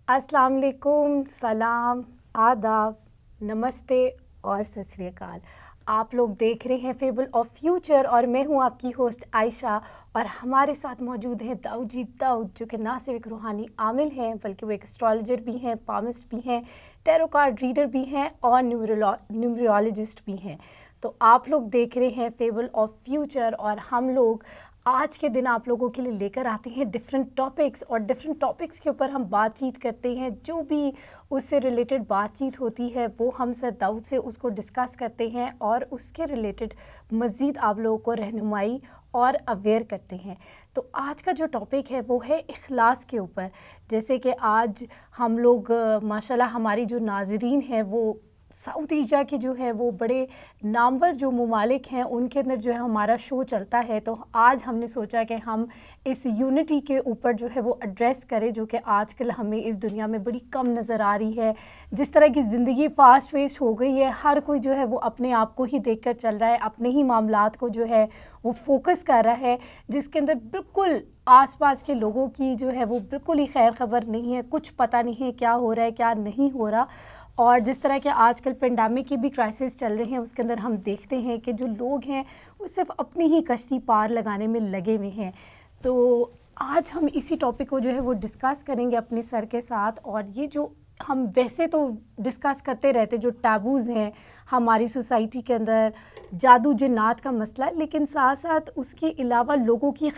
السلام علیکم، سلام، آداب، نمستے اور ست سری اکال۔ آپ لوگ دیکھ رہے ہیں فیبل آف فیوچر اور میں ہوں آپ کی ہوسٹ عائشہ، اور ہمارے ساتھ موجود ہیں داؤد داؤد، جو کہ نہ صرف ایک روحانی عامل ہیں بلکہ وہ ایک اسٹرالوجر بھی ہیں، پامسٹ بھی ہیں، ٹیرو کارڈ ریڈر بھی ہیں اور نیومرولوجسٹ بھی ہیں۔ تو آپ لوگ دیکھ رہے ہیں فیبل آف فیوچر، اور ہم لوگ آج کے دن آپ لوگوں کے لیے لے کر آتے ہیں ڈفرینٹ ٹاپکس، اور ڈفرینٹ ٹاپکس کے اوپر ہم بات چیت کرتے ہیں۔ جو بھی اس سے ریلیٹڈ بات چیت ہوتی ہے وہ ہم سر داؤد سے اس کو ڈسکس کرتے ہیں اور اس کے ریلیٹڈ مزید آپ لوگوں کو رہنمائی اور اویئر کرتے ہیں۔ تو آج کا جو ٹاپک ہے وہ ہے اخلاص کے اوپر۔ جیسے کہ آج ہم لوگ ماشاءاللہ ہماری جو ناظرین ہیں وہ ساؤتھ ایشیا کے جو ہے وہ بڑے نامور جو ممالک ہیں ان کے اندر جو ہے ہمارا شو چلتا ہے، تو آج ہم نے سوچا کہ ہم اس یونٹی کے اوپر جو ہے وہ ایڈریس کریں، جو کہ آج کل ہمیں اس دنیا میں بڑی کم نظر آ رہی ہے۔ جس طرح کی زندگی فاسٹ پیس ہو گئی ہے، ہر کوئی جو ہے وہ اپنے آپ کو ہی دیکھ کر چل رہا ہے، اپنے ہی معاملات کو جو ہے وہ فوکس کر رہا ہے، جس کے اندر بالکل آس پاس کے لوگوں کی جو ہے وہ بالکل ہی خیر خبر نہیں ہے، کچھ پتہ نہیں ہے کیا ہو رہا ہے کیا نہیں ہو رہا۔ اور جس طرح کہ آج کل پینڈیمک کی بھی کرائسس چل رہے ہیں، اس کے اندر ہم دیکھتے ہیں کہ جو لوگ ہیں وہ صرف اپنی ہی کشتی پار لگانے میں لگے ہوئے ہیں۔ تو آج ہم اسی ٹاپک کو جو ہے وہ ڈسکس کریں گے اپنے سر کے ساتھ، اور یہ جو ہم ویسے تو ڈسکس کرتے رہتے جو ٹیبوز ہیں ہماری سوسائٹی کے اندر، جادو جنات کا مسئلہ، لیکن ساتھ ساتھ اس کے علاوہ لوگوں کی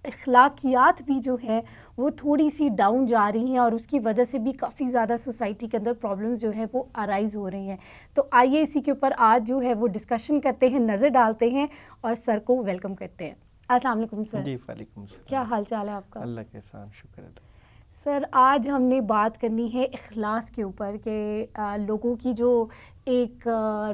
اخلاقیات بھی جو ہیں وہ تھوڑی سی ڈاؤن جا رہی ہیں، اور اس کی وجہ سے بھی کافی زیادہ سوسائٹی کے اندر پرابلمز جو ہیں وہ ارائز ہو رہی ہیں۔ تو آئیے اسی کے اوپر آج جو ہے وہ ڈسکشن کرتے ہیں، نظر ڈالتے ہیں اور سر کو ویلکم کرتے ہیں۔ السلام علیکم سر۔ جی وعلیکم السلام۔ کیا حال چال ہے آپ کا؟ اللہ کے احسان، شکر اللہ۔ سر آج ہم نے بات کرنی ہے اخلاص کے اوپر، کہ لوگوں کی جو ایک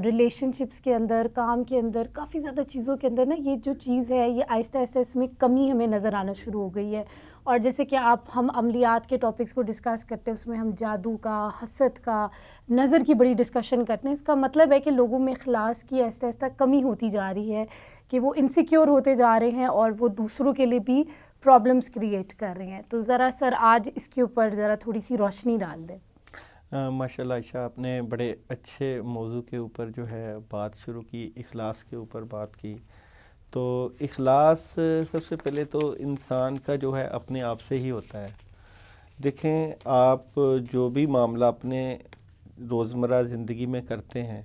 ریلیشن شپس کے اندر، کام کے اندر، کافی زیادہ چیزوں کے اندر نا یہ جو چیز ہے یہ آہستہ آہستہ اس میں کمی ہمیں نظر آنا شروع ہو گئی ہے۔ اور جیسے کہ ہم عملیات کے ٹاپکس کو ڈسکس کرتے ہیں، اس میں ہم جادو کا، حسد کا، نظر کی بڑی ڈسکشن کرتے ہیں۔ اس کا مطلب ہے کہ لوگوں میں اخلاص کی آہستہ آہستہ کمی ہوتی جا رہی ہے، کہ وہ انسیکیور ہوتے جا رہے ہیں اور وہ دوسروں کے لیے بھی پرابلمس کریٹ کر رہے ہیں۔ تو ذرا سر آج اس کے اوپر ذرا تھوڑی سی روشنی ڈال دیں۔ ماشاء اللہ عائشہ، آپ نے بڑے اچھے موضوع کے اوپر جو ہے بات شروع کی، اخلاص کے اوپر بات کی۔ تو اخلاص سب سے پہلے تو انسان کا جو ہے اپنے آپ سے ہی ہوتا ہے۔ دیکھیں، آپ جو بھی معاملہ اپنے روزمرہ زندگی میں کرتے ہیں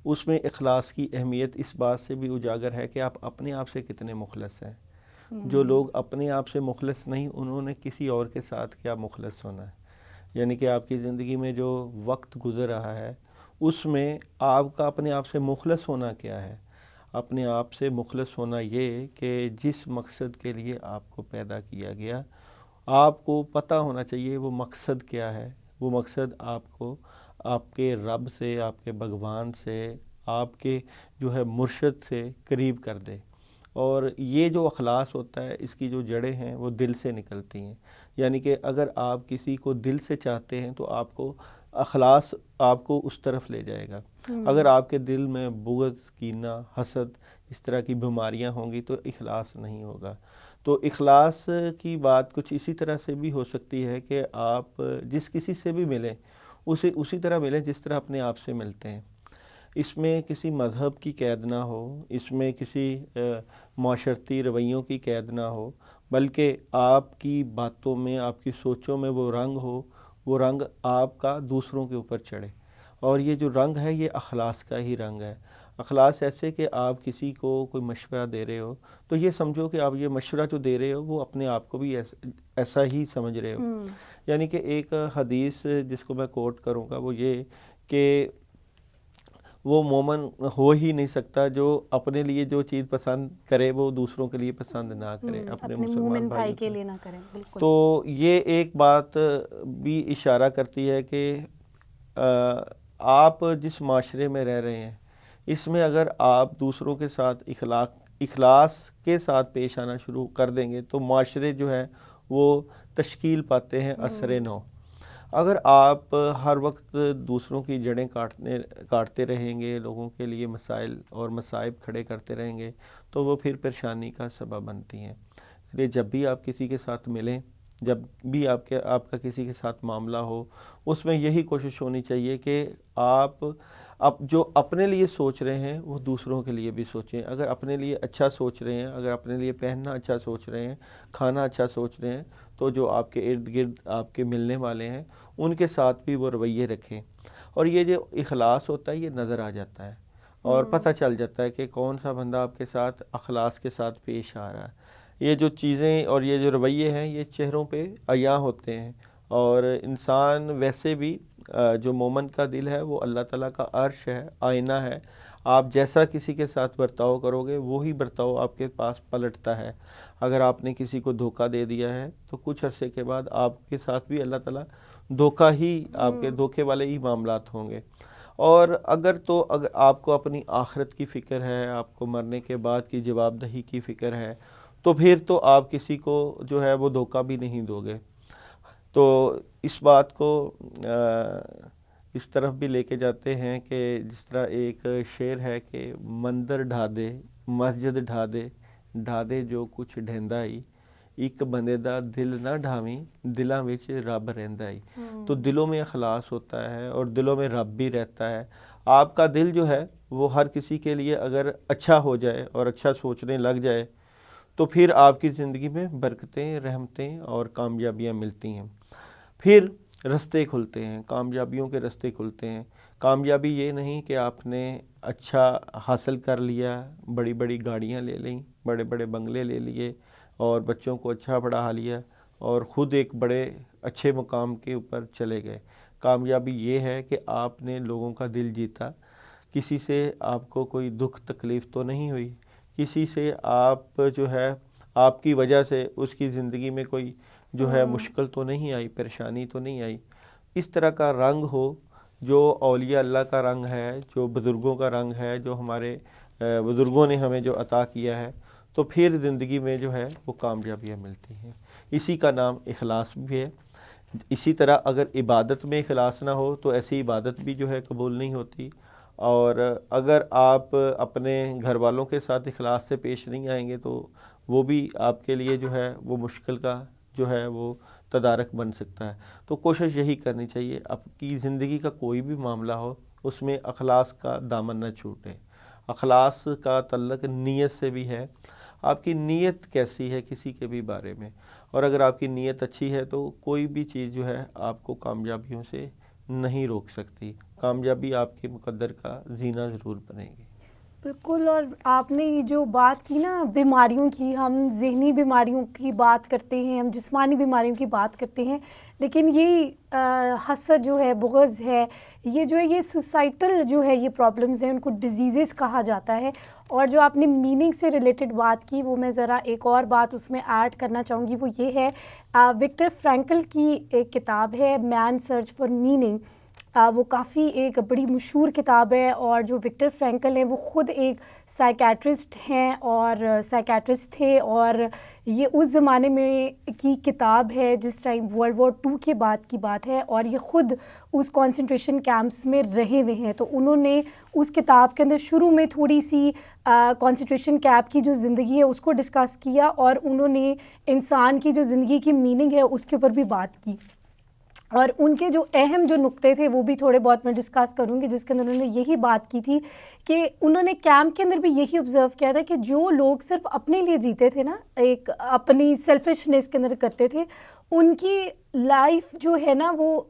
اس میں اخلاص کی اہمیت اس بات سے بھی اجاگر ہے کہ آپ اپنے آپ سے کتنے مخلص ہیں۔ جو لوگ اپنے آپ سے مخلص نہیں، انہوں نے کسی اور کے ساتھ کیا مخلص ہونا ہے۔ یعنی کہ آپ کی زندگی میں جو وقت گزر رہا ہے اس میں آپ کا اپنے آپ سے مخلص ہونا کیا ہے؟ اپنے آپ سے مخلص ہونا یہ کہ جس مقصد کے لیے آپ کو پیدا کیا گیا، آپ کو پتہ ہونا چاہیے وہ مقصد کیا ہے۔ وہ مقصد آپ کو آپ کے رب سے، آپ کے بھگوان سے، آپ کے جو ہے مرشد سے قریب کر دے۔ اور یہ جو اخلاص ہوتا ہے اس کی جو جڑیں ہیں وہ دل سے نکلتی ہیں۔ یعنی کہ اگر آپ کسی کو دل سے چاہتے ہیں تو آپ کو اخلاص آپ کو اس طرف لے جائے گا۔ اگر آپ کے دل میں بغض، کینہ، حسد، اس طرح کی بیماریاں ہوں گی تو اخلاص نہیں ہوگا۔ تو اخلاص کی بات کچھ اسی طرح سے بھی ہو سکتی ہے کہ آپ جس کسی سے بھی ملیں اسے اسی طرح ملیں جس طرح اپنے آپ سے ملتے ہیں۔ اس میں کسی مذہب کی قید نہ ہو، اس میں کسی معاشرتی رویوں کی قید نہ ہو، بلکہ آپ کی باتوں میں، آپ کی سوچوں میں وہ رنگ ہو، وہ رنگ آپ کا دوسروں کے اوپر چڑھے۔ اور یہ جو رنگ ہے یہ اخلاص کا ہی رنگ ہے۔ اخلاص ایسے کہ آپ کسی کو کوئی مشورہ دے رہے ہو تو یہ سمجھو کہ آپ یہ مشورہ جو دے رہے ہو وہ اپنے آپ کو بھی ایسا ہی سمجھ رہے ہو۔ یعنی کہ ایک حدیث جس کو میں کوٹ کروں گا وہ یہ کہ وہ مومن ہو ہی نہیں سکتا جو اپنے لیے جو چیز پسند کرے وہ دوسروں کے لیے پسند نہ کرے، اپنے مسلمان بھائی کے لیے نہ کریں۔ بالکل۔ تو یہ ایک بات بھی اشارہ کرتی ہے کہ آپ جس معاشرے میں رہ رہے ہیں اس میں اگر آپ دوسروں کے ساتھ اخلاص کے ساتھ پیش آنا شروع کر دیں گے تو معاشرے جو ہے وہ تشکیل پاتے ہیں اثر نو۔ اگر آپ ہر وقت دوسروں کی جڑیں کاٹتے رہیں گے، لوگوں کے لیے مسائل اور مصائب کھڑے کرتے رہیں گے تو وہ پھر پریشانی کا سبب بنتی ہیں۔ اس لیے جب بھی آپ کسی کے ساتھ ملیں جب بھی آپ کا کسی کے ساتھ معاملہ ہو، اس میں یہی کوشش ہونی چاہیے کہ آپ جو اپنے لیے سوچ رہے ہیں وہ دوسروں کے لیے بھی سوچیں. اگر اپنے لیے اچھا سوچ رہے ہیں، اگر اپنے لیے پہننا اچھا سوچ رہے ہیں، کھانا اچھا سوچ رہے ہیں، تو جو آپ کے ارد گرد آپ کے ملنے والے ہیں ان کے ساتھ بھی وہ رویے رکھیں. اور یہ جو اخلاص ہوتا ہے یہ نظر آ جاتا ہے اور پتہ چل جاتا ہے کہ کون سا بندہ آپ کے ساتھ اخلاص کے ساتھ پیش آ رہا ہے. یہ جو چیزیں اور یہ جو رویے ہیں یہ چہروں پہ عیاں ہوتے ہیں. اور انسان ویسے بھی جو مومن کا دل ہے وہ اللہ تعالیٰ کا عرش ہے، آئینہ ہے. آپ جیسا کسی کے ساتھ برتاؤ کرو گے وہی برتاؤ آپ کے پاس پلٹتا ہے. اگر آپ نے کسی کو دھوکہ دے دیا ہے تو کچھ عرصے کے بعد آپ کے ساتھ بھی اللہ تعالیٰ دھوکہ ہی، آپ کے دھوکے والے ہی معاملات ہوں گے. اور اگر آپ کو اپنی آخرت کی فکر ہے، آپ کو مرنے کے بعد کی جواب دہی کی فکر ہے، تو پھر تو آپ کسی کو جو ہے وہ دھوکہ بھی نہیں دو گے. تو اس بات کو اس طرف بھی لے کے جاتے ہیں کہ جس طرح ایک شعر ہے کہ مندر ڈھا دے مسجد ڈھا دے، ڈھا دے جو کچھ ڈھیندا ہی، ایک بندے دا دل نہ ڈھاویں دلاں وچ رب رہندا ہی. تو دلوں میں اخلاص ہوتا ہے اور دلوں میں رب بھی رہتا ہے. آپ کا دل جو ہے وہ ہر کسی کے لیے اگر اچھا ہو جائے اور اچھا سوچنے لگ جائے تو پھر آپ کی زندگی میں برکتیں، رحمتیں اور کامیابیاں ملتی ہیں. پھر رستے کھلتے ہیں، کامیابیوں کے رستے کھلتے ہیں. کامیابی یہ نہیں کہ آپ نے اچھا حاصل کر لیا، بڑی بڑی گاڑیاں لے لیں، بڑے بڑے بنگلے لے لیے اور بچوں کو اچھا پڑھا لیا اور خود ایک بڑے اچھے مقام کے اوپر چلے گئے. کامیابی یہ ہے کہ آپ نے لوگوں کا دل جیتا، کسی سے آپ کو کوئی دکھ تکلیف تو نہیں ہوئی، کسی سے آپ جو ہے آپ کی وجہ سے اس کی زندگی میں کوئی جو ہے مشکل تو نہیں آئی، پریشانی تو نہیں آئی. اس طرح کا رنگ ہو جو اولیاء اللہ کا رنگ ہے، جو بزرگوں کا رنگ ہے، جو ہمارے بزرگوں نے ہمیں جو عطا کیا ہے، تو پھر زندگی میں جو ہے وہ کامیابیاں ملتی ہیں. اسی کا نام اخلاص بھی ہے. اسی طرح اگر عبادت میں اخلاص نہ ہو تو ایسی عبادت بھی جو ہے قبول نہیں ہوتی. اور اگر آپ اپنے گھر والوں کے ساتھ اخلاص سے پیش نہیں آئیں گے تو وہ بھی آپ کے لیے جو ہے وہ مشکل کا جو ہے وہ تدارک بن سکتا ہے. تو کوشش یہی کرنی چاہیے آپ کی زندگی کا کوئی بھی معاملہ ہو اس میں اخلاص کا دامن نہ چھوٹے. اخلاص کا تعلق نیت سے بھی ہے. آپ کی نیت کیسی ہے کسی کے بھی بارے میں، اور اگر آپ کی نیت اچھی ہے تو کوئی بھی چیز جو ہے آپ کو کامیابیوں سے نہیں روک سکتی. کامیابی آپ کے مقدر کا زینہ ضرور بنے گی. بالکل. اور آپ نے یہ جو بات کی نا بیماریوں کی، ہم ذہنی بیماریوں کی بات کرتے ہیں، ہم جسمانی بیماریوں کی بات کرتے ہیں، لیکن یہ حسد جو ہے، بغض ہے، یہ جو ہے یہ سوسائٹل جو ہے یہ پرابلمز ہیں، ان کو ڈیزیزز کہا جاتا ہے. اور جو آپ نے میننگ سے ریلیٹڈ بات کی وہ میں ذرا ایک اور بات اس میں ایڈ کرنا چاہوں گی، وہ یہ ہے وکٹر فرینکل کی ایک کتاب ہے مین سرچ فار میننگ. وہ کافی ایک بڑی مشہور کتاب ہے. اور جو وکٹر فرینکل ہیں وہ خود ایک سائیکیٹرسٹ ہیں اور سائیکیٹرسٹ تھے، اور یہ اس زمانے میں کی کتاب ہے جس ٹائم ورلڈ وار 2 کے بعد کی بات ہے، اور یہ خود اس کنسنٹریشن کیمپس میں رہے ہوئے ہیں. تو انہوں نے اس کتاب کے اندر شروع میں تھوڑی سی کنسنٹریشن کیمپ کی جو زندگی ہے اس کو ڈسکس کیا، اور انہوں نے انسان کی جو زندگی کی میننگ ہے اس کے اوپر بھی بات کی. اور ان کے جو اہم جو نقطے تھے وہ بھی تھوڑے بہت میں ڈسکس کروں گی، جس کے اندر انہوں نے یہی بات کی تھی کہ انہوں نے کیمپ کے اندر بھی یہی آبزرو کیا تھا کہ جو لوگ صرف اپنے لیے جیتے تھے نا، ایک اپنی سیلفشنس کے اندر کرتے تھے، ان کی لائف جو ہے نا وہ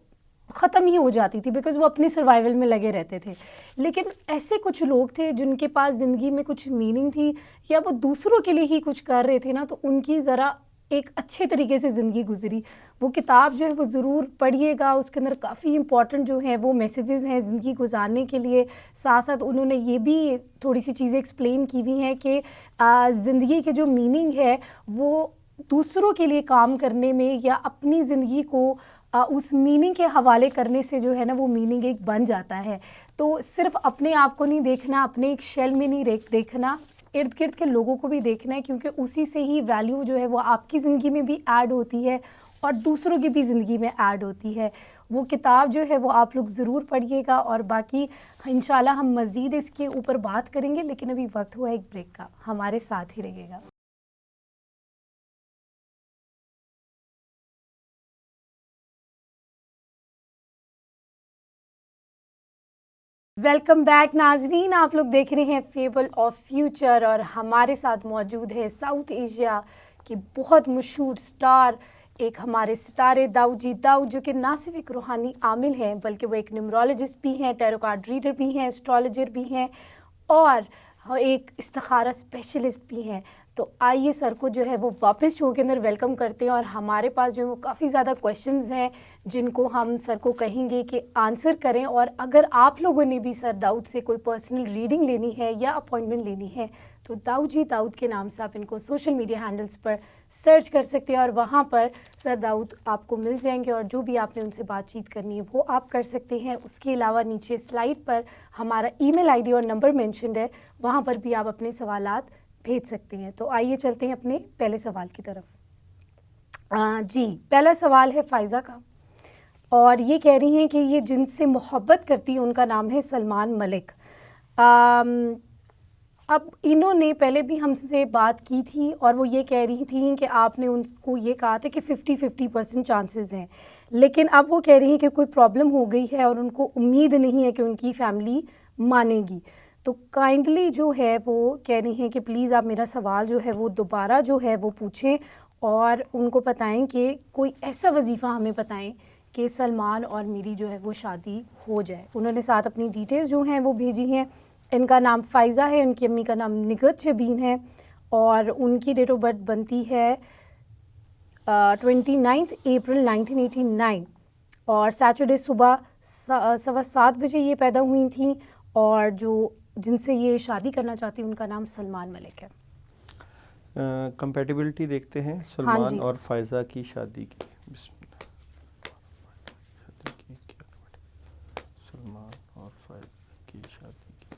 ختم ہی ہو جاتی تھی، بیکاز وہ اپنی سروائیول میں لگے رہتے تھے. لیکن ایسے کچھ لوگ تھے جن کے پاس زندگی میں کچھ میننگ تھی یا وہ دوسروں کے لیے ہی کچھ کر رہے تھے نا، تو ان کی ذرا ایک اچھے طریقے سے زندگی گزری. وہ کتاب جو ہے وہ ضرور پڑھیے گا، اس کے اندر کافی امپورٹنٹ جو ہیں وہ میسیجز ہیں زندگی گزارنے کے لیے. ساتھ ساتھ انہوں نے یہ بھی تھوڑی سی چیزیں ایکسپلین کی ہوئی ہیں کہ زندگی کے جو میننگ ہے وہ دوسروں کے لیے کام کرنے میں یا اپنی زندگی کو اس میننگ کے حوالے کرنے سے جو ہے نا وہ میننگ ایک بن جاتا ہے. تو صرف اپنے آپ کو نہیں دیکھنا، اپنے ایک شیل میں نہیں دیکھنا، ارد گرد کے لوگوں کو بھی دیکھنا ہے، کیونکہ اسی سے ہی ویلیو جو ہے وہ آپ کی زندگی میں بھی ایڈ ہوتی ہے اور دوسروں کی بھی زندگی میں ایڈ ہوتی ہے. وہ کتاب جو ہے وہ آپ لوگ ضرور پڑھیے گا، اور باقی انشاءاللہ ہم مزید اس کے اوپر بات کریں گے. لیکن ابھی وقت ہوا ایک بریک کا، ہمارے ساتھ ہی رہیے گا. ویلکم بیک ناظرین، آپ لوگ دیکھ رہے ہیں فیبل آف فیوچر اور ہمارے ساتھ موجود ہے ساؤتھ ایشیا کے بہت مشہور سٹار ایک ہمارے ستارے داؤد جی داؤد، جو کہ نہ صرف ایک روحانی عامل ہیں بلکہ وہ ایک نیمرولوجسٹ بھی ہیں، ٹیرو کارڈ ریڈر بھی ہیں، اسٹرالوجر بھی ہیں اور ایک استخارہ اسپیشلسٹ بھی ہیں. تو آئیے سر کو جو ہے وہ واپس شو کے اندر ویلکم کرتے ہیں، اور ہمارے پاس جو ہے وہ کافی زیادہ کویشچنز ہیں جن کو ہم سر کو کہیں گے کہ آنسر کریں. اور اگر آپ لوگوں نے بھی سر داؤد سے کوئی پرسنل ریڈنگ لینی ہے یا اپوائنٹمنٹ لینی ہے تو داؤد جی داؤد کے نام سے آپ ان کو سوشل میڈیا ہینڈلز پر سرچ کر سکتے ہیں اور وہاں پر سر داؤد آپ کو مل جائیں گے، اور جو بھی آپ نے ان سے بات چیت کرنی ہے وہ آپ کر سکتے ہیں. اس کے علاوہ نیچے سلائڈ پر ہمارا ای میل آئی ڈی اور نمبر مینشنڈ ہے، وہاں پر بھی آپ اپنے سوالات بھیج سکتے ہیں. تو آئیے چلتے ہیں اپنے پہلے سوال کی طرف. جی پہلا سوال ہے فائزہ کا، اور یہ کہہ رہی ہیں کہ یہ جن سے محبت کرتی ہیں ان کا نام ہے سلمان ملک. اب انہوں نے پہلے بھی ہم سے بات کی تھی اور وہ یہ کہہ رہی تھیں کہ آپ نے ان کو یہ کہا تھا کہ 50% چانسز ہیں، لیکن اب وہ کہہ رہی ہیں کہ کوئی پرابلم ہو گئی ہے اور ان کو امید نہیں ہے کہ ان کی فیملی مانے گی. تو کائنڈلی جو ہے وہ کہہ رہی ہیں کہ پلیز آپ میرا سوال جو ہے وہ دوبارہ جو ہے وہ پوچھیں اور ان کو بتائیں کہ کوئی ایسا وظیفہ ہمیں بتائیں کہ سلمان اور میری جو ہے وہ شادی ہو جائے. انہوں نے ساتھ اپنی ڈیٹیلز جو ہیں وہ بھیجی ہیں. ان کا نام فائزہ ہے، ان کی امی کا نام نگت شبین ہے، اور ان کی ڈیٹ آف برتھ بنتی ہے 29 اپریل 1989، اور سیٹرڈے صبح 7:15 بجے یہ پیدا ہوئی تھیں، اور جو جن سے یہ شادی کرنا چاہتی ہیں ان کا نام سلمان ملک ہے. کمپیٹیبلٹی دیکھتے ہیں سلمان اور فائزہ کی شادی کی. بسم اللہ. سلمان اور فائزہ کی شادی کی،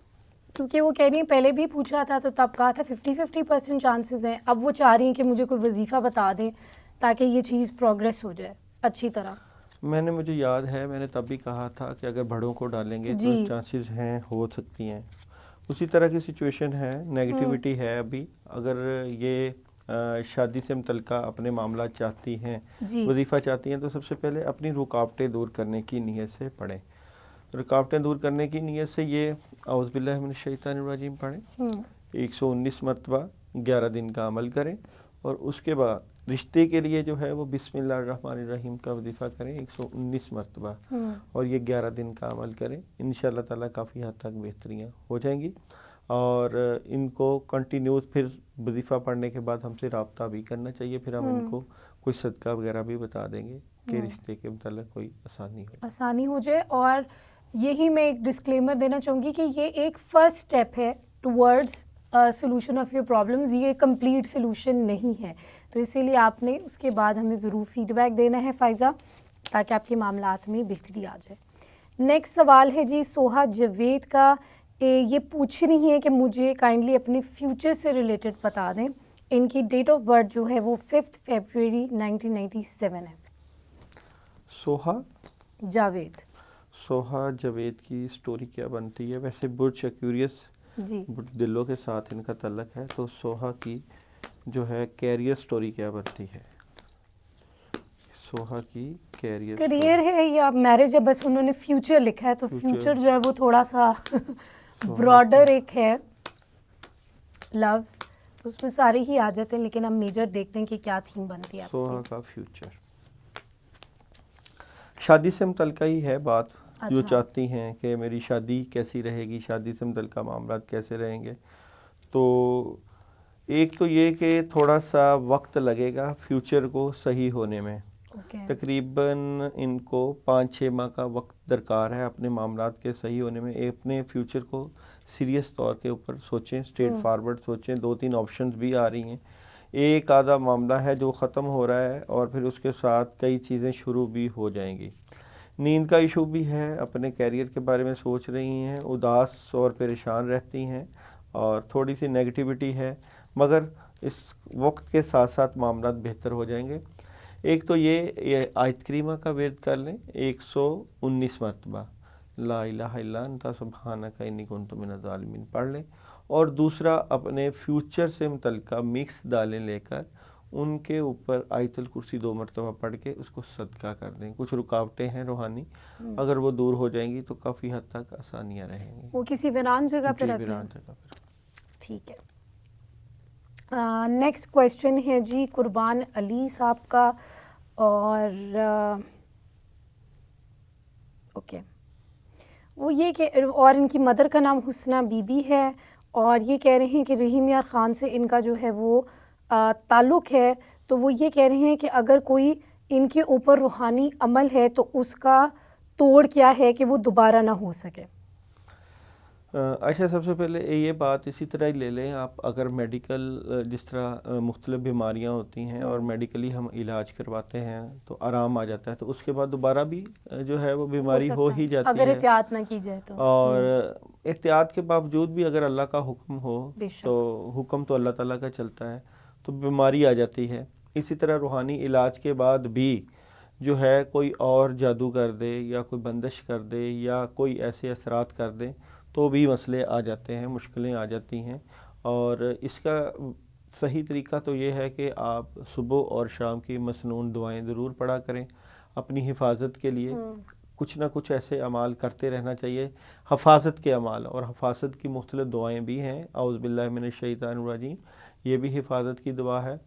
کیونکہ وہ کہہ رہی ہیں پہلے بھی پوچھا تھا تو تب کہا تھا 50% چانسز ہیں، اب وہ چاہ رہی ہیں کہ مجھے کوئی وظیفہ بتا دیں تاکہ یہ چیز پروگریس ہو جائے اچھی طرح. مجھے یاد ہے میں نے تب بھی کہا تھا کہ اگر بڑوں کو ڈالیں گے تو چانسز ہیں، ہو سکتی ہیں. اسی طرح کی سچویشن ہے، نیگیٹیوٹی ہے. ابھی اگر یہ شادی سے متعلقہ اپنے معاملات چاہتی ہیں، وظیفہ چاہتی ہیں، تو سب سے پہلے اپنی رکاوٹیں دور کرنے کی نیت سے پڑھیں. رکاوٹیں دور کرنے کی نیت سے یہ اعوذ باللہ من الشیطان الرجیم پڑھیں، 119 مرتبہ 11 دن کا عمل کریں، اور اس کے بعد رشتے کے لیے جو ہے وہ بسم اللہ الرحمن الرحیم کا وظیفہ کریں 119 مرتبہ، اور یہ 11 دن کا عمل کریں. انشاءاللہ تعالیٰ کافی حد تک بہتریاں ہو جائیں گی. اور ان کو کنٹینیوس پھر وظیفہ پڑھنے کے بعد ہم سے رابطہ بھی کرنا چاہیے، پھر ہم ان کو کوئی صدقہ وغیرہ بھی بتا دیں گے کہ رشتے کے متعلق کوئی آسانی ہو جائے. اور یہی میں ایک ڈسکلیمر دینا چاہوں گی کہ یہ ایک فرسٹ سٹیپ ہے towards solution of your problems, یہ کمپلیٹ سولوشن نہیں ہے. تو اسی لیے آپ نے اس کے بعد ہمیں ضرور فیڈ بیک دینا ہے فائزہ، تاکہ آپ کے معاملات میں بہتری آ جائے. نیکسٹ سوال ہے جی سوہا جاوید کا. یہ پوچھ رہی ہیں کہ مجھے کائنڈلی اپنے فیوچر سے ریلیٹڈ بتا دیں. ان کی ڈیٹ آف برتھ جو ہے وہ 5 فیبروری 1997 ہے. سوہا جاوید کی سٹوری کیا بنتی ہے؟ ویسے برج ایکویریس دلوں کے ساتھ ان کا تعلق ہے، تو سوہا کی جو ہے کیریئر سٹوری کیا بنتی ہے؟ سوہا کی کیریئر ہے یا میرج ہے؟ بس انہوں نے فیوچر لکھا ہے، تو فیوچر جو ہے وہ تھوڑا سا براڈر ایک ہے لفظ، تو اس میں سارے ہی آ جاتے ہیں، لیکن ہم میجر دیکھتے ہیں کہ کیا تھیم بنتی ہے. سوہا کا فیوچر شادی سے متعلقہ ہی ہے بات، جو چاہتی ہیں کہ میری شادی کیسی رہے گی، شادی سے متعلقہ معاملات کیسے رہیں گے. تو ایک تو یہ کہ تھوڑا سا وقت لگے گا فیوچر کو صحیح ہونے میں. تقریباً ان کو 5-6 ماہ کا وقت درکار ہے اپنے معاملات کے صحیح ہونے میں. اپنے فیوچر کو سیریس طور کے اوپر سوچیں، اسٹریٹ فارورڈ سوچیں. 2-3 آپشنز بھی آ رہی ہیں. ایک آدھا معاملہ ہے جو ختم ہو رہا ہے، اور پھر اس کے ساتھ کئی چیزیں شروع بھی ہو جائیں گی. نیند کا ایشو بھی ہے، اپنے کیریئر کے بارے میں سوچ رہی ہیں، اداس اور پریشان رہتی ہیں، اور تھوڑی سی نیگیٹیوٹی ہے، مگر اس وقت کے ساتھ ساتھ معاملات بہتر ہو جائیں گے. ایک تو یہ آیت کریمہ کا ورد کر لیں 119 مرتبہ، لا الہ الا انت سبحانک انی کنت من الظالمین پڑھ لیں. اور دوسرا اپنے فیوچر سے متعلقہ مکس دالیں لے کر ان کے اوپر آیت الکرسی 2 مرتبہ پڑھ کے اس کو صدقہ کر دیں. کچھ رکاوٹیں ہیں روحانی, اگر وہ دور ہو جائیں گی تو کافی حد تک آسانیاں رہیں گی. وہ کسی ویران جگہ پہ رکھیں. ویران جگہ پر. ٹھیک ہے. نیکسٹ کویشچن ہے جی قربان علی صاحب کا, اور اوکے وہ یہ کہ اور ان کی مدر کا نام حسنہ بی بی ہے, اور یہ کہہ رہے ہیں کہ رحیم یار خان سے ان کا جو ہے وہ تعلق ہے. تو وہ یہ کہہ رہے ہیں کہ اگر کوئی ان کے اوپر روحانی عمل ہے تو اس کا توڑ کیا ہے کہ وہ دوبارہ نہ ہو سکے. اچھا, سب سے پہلے یہ بات اسی طرح ہی لے لیں آپ. اگر میڈیکل جس طرح مختلف بیماریاں ہوتی ہیں اور میڈیکلی ہم علاج کرواتے ہیں تو آرام آ جاتا ہے, تو اس کے بعد دوبارہ بھی جو ہے وہ بیماری ہو ہی جاتی ہے اگر احتیاط نہ کی جائے تو. اور احتیاط کے باوجود بھی اگر اللہ کا حکم ہو تو حکم تو اللہ تعالیٰ کا چلتا ہے, تو بیماری آ جاتی ہے. اسی طرح روحانی علاج کے بعد بھی جو ہے کوئی اور جادو کر دے یا کوئی بندش کر دے یا کوئی ایسے اثرات کر دے تو بھی مسئلے آ جاتے ہیں, مشکلیں آ جاتی ہیں. اور اس کا صحیح طریقہ تو یہ ہے کہ آپ صبح اور شام کی مسنون دعائیں ضرور پڑھا کریں اپنی حفاظت کے لیے. کچھ نہ کچھ ایسے اعمال کرتے رہنا چاہیے, حفاظت کے اعمال. اور حفاظت کی مختلف دعائیں بھی ہیں. اعوذ باللہ من الشیطان الرجیم, یہ بھی حفاظت کی دعا ہے.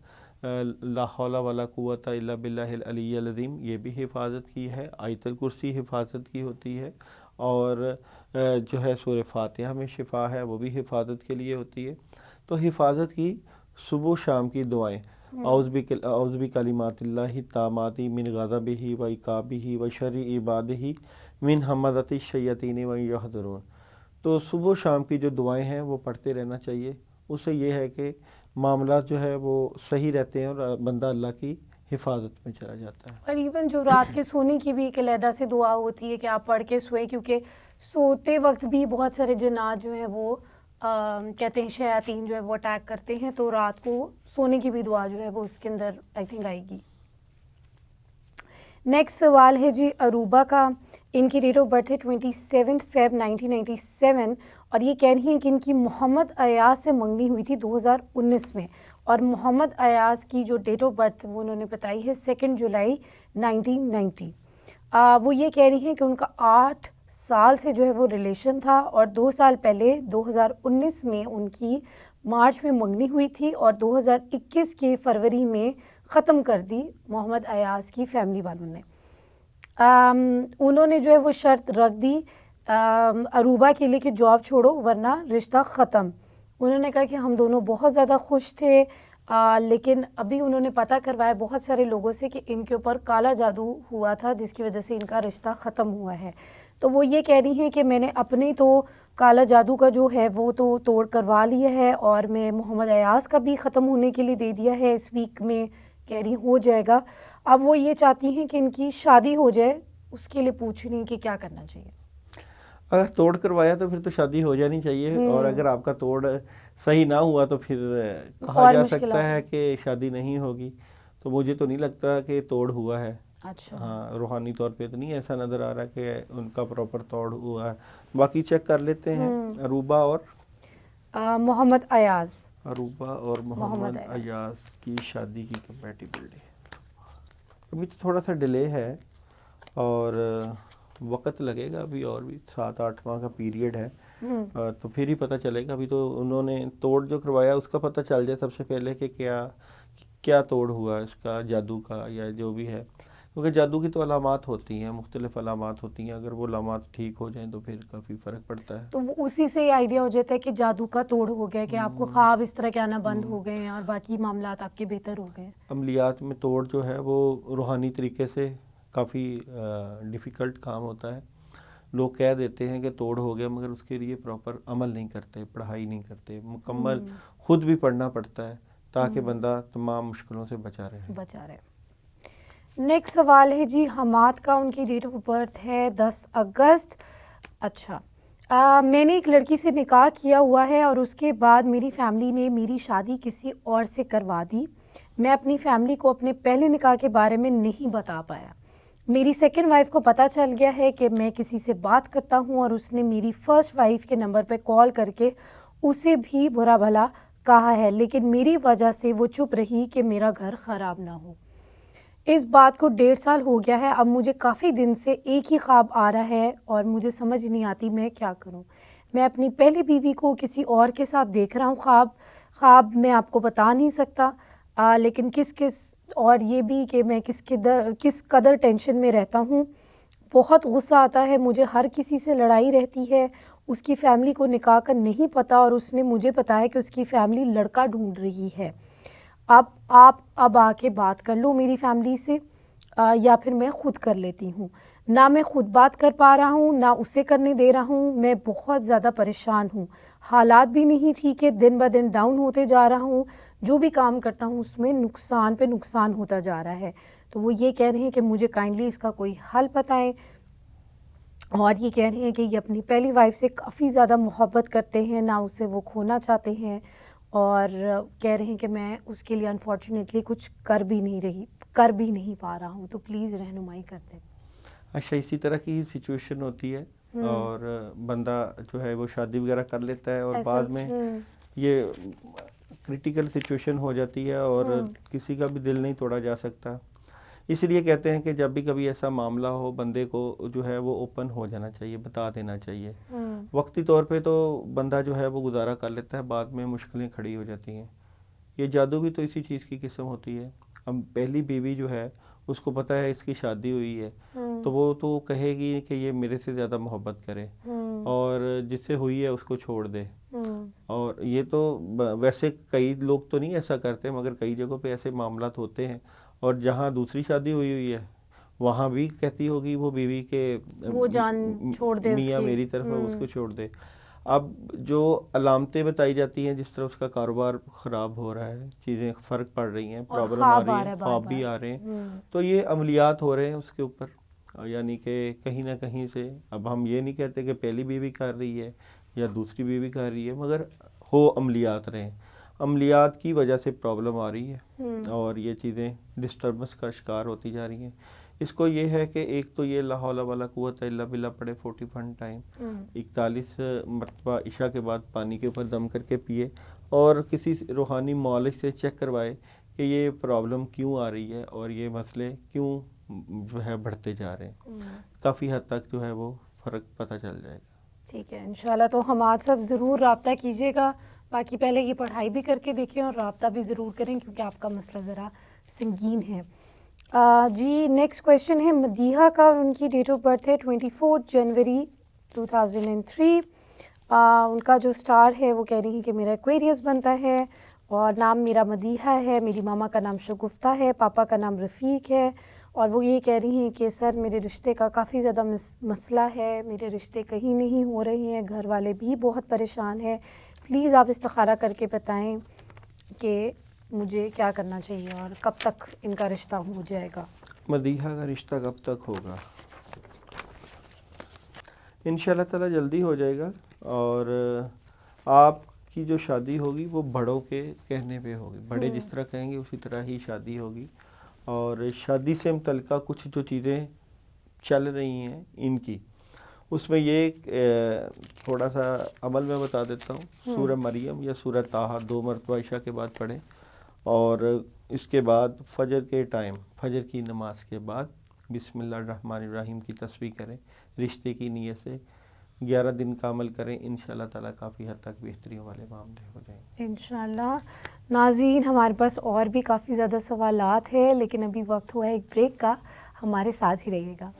لا حول ولا قوت الا باللہ العلی العظیم, یہ بھی حفاظت کی ہے. آیت الکرسی حفاظت کی ہوتی ہے. اور جو ہے سورہ فاتحہ میں شفا ہے, وہ بھی حفاظت کے لیے ہوتی ہے. تو حفاظت کی صبح شام کی دعائیں, اعوذ بکلمات اللہ التامات من غضبہ و عقابہ و شر عبادہ من ہمزۃ الشیاطین و یحضرون. تو صبح شام کی جو دعائیں ہیں وہ پڑھتے رہنا چاہیے. اس سے یہ ہے کہ معاملات جو ہے وہ صحیح رہتے ہیں اور بندہ اللہ کی حفاظت میں چلا جاتا ہے. اور ایون جو رات کے سونے کی بھی ایک علیحدہ سے دعا ہوتی ہے کہ آپ پڑھ کے سوئیں, کیونکہ سوتے وقت بھی بہت سارے جنات جو ہیں وہ کہتے ہیں شیاطین جو ہے وہ اٹیک کرتے ہیں, تو رات کو سونے کی بھی دعا جو ہے وہ اس کے اندر آئی تھنک آئے گی. نیکسٹ سوال ہے جی اروبا کا. ان کی ڈیٹ آف برتھ ہے 27 فیب 1997, اور یہ کہہ رہی ہیں کہ ان کی محمد ایاز سے منگنی ہوئی تھی 2019 میں, اور محمد ایاز کی جو ڈیٹ آف برتھ وہ انہوں نے بتائی ہے 2 جولائی 1990. وہ یہ کہہ رہی ہیں کہ ان کا 8 سال سے جو ہے وہ ریلیشن تھا, اور 2 سال پہلے 2019 میں ان کی مارچ میں منگنی ہوئی تھی, اور 2021 کے فروری میں ختم کر دی محمد ایاز کی فیملی والوں نے. انہوں نے جو ہے وہ شرط رکھ دی اروبا کے لیے کہ جاب چھوڑو ورنہ رشتہ ختم. انہوں نے کہا کہ ہم دونوں بہت زیادہ خوش تھے, لیکن ابھی انہوں نے پتہ کروایا بہت سارے لوگوں سے کہ ان کے اوپر کالا جادو ہوا تھا جس کی وجہ سے ان کا رشتہ ختم ہوا ہے. تو وہ یہ کہہ رہی ہیں کہ میں نے اپنے تو کالا جادو کا جو ہے وہ تو توڑ کروا لیا ہے, اور میں محمد ایاز کا بھی ختم ہونے کے لیے دے دیا ہے, اس ویک میں کہہ رہی ہو جائے گا. اب وہ یہ چاہتی ہیں کہ ان کی شادی ہو جائے, اس کے لیے پوچھ رہی ہیں کہ کیا کرنا چاہیے. اگر توڑ کروایا تو پھر تو شادی ہو جانی چاہیے, اور اگر آپ کا توڑ صحیح نہ ہوا تو پھر کہا جا سکتا ہے کہ شادی نہیں ہوگی. تو مجھے تو نہیں لگتا کہ توڑ ہوا ہے. اچھا, ہاں, روحانی طور پہ تو نہیں ایسا نظر آ رہا کہ ان کا پراپر توڑ ہوا ہے. باقی چیک کر لیتے ہیں. اروبا اور محمد ایاز, اروبا اور محمد ایاز کی شادی کی کمپیٹیبلٹی. ابھی تو تھوڑا سا ڈیلے ہے اور وقت لگے گا, ابھی اور بھی 7-8 ماہ کا پیریڈ ہے, تو پھر ہی پتہ چلے گا. ابھی تو انہوں نے توڑ جو کروایا اس کا پتہ چل جائے سب سے پہلے کہ کیا توڑ ہوا اس کا, جادو کا یا جو بھی ہے. کیونکہ جادو کی تو علامات ہوتی ہیں, مختلف علامات ہوتی ہیں, اگر وہ علامات ٹھیک ہو جائیں تو پھر کافی فرق پڑتا ہے. تو وہ اسی سے آئیڈیا ہو جاتا ہے کہ جادو کا توڑ ہو گیا, کہ آپ کو خواب اس طرح کے آنا بند ہو گئے ہیں اور باقی معاملات آپ کے بہتر ہو گئے. عملیات میں توڑ جو ہے وہ روحانی طریقے سے کافی ڈیفیکلٹ کام ہوتا ہے. لوگ کہہ دیتے ہیں کہ توڑ ہو گیا, مگر اس کے لیے پراپر عمل نہیں کرتے, پڑھائی نہیں کرتے, مکمل خود بھی پڑھنا پڑتا ہے تاکہ بندہ تمام مشکلوں سے بچا رہے. نیکسٹ سوال ہے جی حماد کا. ان کی ڈیٹ آف برتھ ہے 10 اگست. اچھا, میں نے ایک لڑکی سے نکاح کیا ہوا ہے اور اس کے بعد میری فیملی نے میری شادی کسی اور سے کروا دی. میں اپنی فیملی کو اپنے پہلے نکاح کے بارے میں نہیں بتا پایا. میری سیکنڈ وائف کو پتہ چل گیا ہے کہ میں کسی سے بات کرتا ہوں, اور اس نے میری فرسٹ وائف کے نمبر پہ کال کر کے اسے بھی برا بھلا کہا ہے، لیکن میری وجہ سے وہ چپ رہی کہ میرا گھر خراب نہ ہو۔ اس بات کو 1.5 سال ہو گیا ہے، اب مجھے کافی دن سے ایک ہی خواب آ رہا ہے اور مجھے سمجھ نہیں آتی میں کیا کروں۔ میں اپنی پہلی بیوی کو کسی اور کے ساتھ دیکھ رہا ہوں، خواب میں آپ کو بتا نہیں سکتا، لیکن اور یہ بھی کہ میں کس قدر ٹینشن میں رہتا ہوں۔ بہت غصہ آتا ہے مجھے، ہر کسی سے لڑائی رہتی ہے۔ اس کی فیملی کو نکاح کا نہیں پتہ اور اس نے مجھے بتایا کہ اس کی فیملی لڑکا ڈھونڈ رہی ہے۔ آپ آ کے بات کر لو میری فیملی سے، یا پھر میں خود کر لیتی ہوں۔ نہ میں خود بات کر پا رہا ہوں، نہ اسے کرنے دے رہا ہوں۔ میں بہت زیادہ پریشان ہوں، حالات بھی نہیں ٹھیک ہے، دن بہ دن ڈاؤن ہوتے جا رہا ہوں، جو بھی کام کرتا ہوں اس میں نقصان پہ نقصان ہوتا جا رہا ہے۔ تو وہ یہ کہہ رہے ہیں کہ مجھے کائنڈلی اس کا کوئی حل بتائیں، اور یہ کہہ رہے ہیں کہ یہ اپنی پہلی وائف سے کافی زیادہ محبت کرتے ہیں، نہ اسے وہ کھونا چاہتے ہیں، اور کہہ رہے ہیں کہ میں اس کے لیے انفارچونیٹلی کچھ کر بھی نہیں پا رہا ہوں، تو پلیز رہنمائی کر دیں۔ اچھا، اسی طرح کی سچویشن ہوتی ہے اور بندہ جو ہے وہ شادی وغیرہ کر لیتا ہے اور بعد میں یہ کریٹیکل سچویشن ہو جاتی ہے اور کسی کا بھی دل نہیں توڑا جا سکتا۔ اس لیے کہتے ہیں کہ جب بھی کبھی ایسا معاملہ ہو بندے کو جو ہے وہ اوپن ہو جانا چاہیے، بتا دینا چاہیے۔ وقتی طور پہ تو بندہ جو ہے وہ گزارا کر لیتا ہے، بعد میں مشکلیں کھڑی ہو جاتی ہیں۔ یہ جادو بھی تو اسی چیز کی قسم ہوتی ہے۔ اب پہلی بیوی جو ہے اس کو پتہ ہے اس کی شادی ہوئی ہے، تو وہ تو کہے گی کہ یہ میرے سے زیادہ محبت کرے اور جس سے ہوئی ہے اس کو چھوڑ دے۔ اور یہ تو ویسے کئی لوگ تو نہیں ایسا کرتے، مگر کئی جگہوں پہ ایسے معاملات ہوتے ہیں، اور جہاں دوسری شادی ہوئی ہے وہاں بھی کہتی ہوگی وہ بیوی کہ وہ جان چھوڑ دے، میاں میری طرف ہے اس کو چھوڑ دے۔ اب جو علامتیں بتائی جاتی ہیں جس طرح اس کا کاروبار خراب ہو رہا ہے، چیزیں فرق پڑ رہی ہیں، پرابلم آ رہی ہیں، خواب بھی آ رہے ہیں، تو یہ عملیات ہو رہے ہیں اس کے اوپر، یعنی کہ کہیں نہ کہیں سے۔ اب ہم یہ نہیں کہتے کہ پہلی بیوی کر رہی ہے یا دوسری بیوی کر رہی ہے، مگر عملیات رہے ہیں، عملیات کی وجہ سے پرابلم آ رہی ہے اور یہ چیزیں ڈسٹربنس کا شکار ہوتی جا رہی ہیں۔ اس کو یہ ہے کہ ایک تو یہ لا حول ولا قوت الا باللہ پڑھے 41 ٹائم، 41 مرتبہ عشاء کے بعد پانی کے اوپر دم کر کے پیے، اور کسی روحانی معالج سے چیک کروائے کہ یہ پرابلم کیوں آ رہی ہے اور یہ مسئلے کیوں جو ہے بڑھتے جا رہے ہیں۔ کافی حد تک جو ہے وہ فرق پتہ چل جائے گا۔ ٹھیک ہے، انشاءاللہ تو ہم آج سب ضرور رابطہ کیجیے گا، باقی پہلے یہ پڑھائی بھی کر کے دیکھیں اور رابطہ بھی ضرور کریں کیونکہ آپ کا مسئلہ ذرا سنگین ہے۔ جی نیکسٹ کویشچن ہے مدیحہ کا، اور ان کی ڈیٹ آف برتھ ہے 24 جنوری 2003۔ ان کا جو سٹار ہے وہ کہہ رہی ہیں کہ میرا ایکویریس بنتا ہے، اور نام میرا مدیحہ ہے، میری ماما کا نام شگفتہ ہے، پاپا کا نام رفیق ہے، اور وہ یہ کہہ رہی ہیں کہ سر میرے رشتے کا کافی زیادہ مسئلہ ہے، میرے رشتے کہیں نہیں ہو رہے ہیں، گھر والے بھی بہت پریشان ہیں، پلیز آپ استخارہ کر کے بتائیں کہ مجھے کیا کرنا چاہیے اور کب تک ان کا رشتہ ہو جائے گا۔ مدیحہ کا رشتہ کب تک ہوگا؟ انشاءاللہ تعالی جلدی ہو جائے گا، اور آپ کی جو شادی ہوگی وہ بڑوں کے کہنے پہ ہوگی، بڑے جس طرح کہیں گے اسی طرح ہی شادی ہوگی۔ اور شادی سے متعلقہ کچھ جو چیزیں چل رہی ہیں ان کی، اس میں یہ تھوڑا سا عمل میں بتا دیتا ہوں۔ سورہ مریم یا سورہ طٰہٰ 2 مرتبہ عشاء کے بعد پڑھیں، اور اس کے بعد فجر کے ٹائم، فجر کی نماز کے بعد بسم اللہ الرحمن الرحیم کی تسبیح کریں رشتے کی نیت سے، 11 دن کا عمل کریں، انشاءاللہ تعالیٰ کافی حد تک بہتری والے معاملے ہو جائیں گے انشاءاللہ۔ ناظرین ہمارے پاس اور بھی کافی زیادہ سوالات ہیں، لیکن ابھی وقت ہوا ہے ایک بریک کا، ہمارے ساتھ ہی رہیے گا۔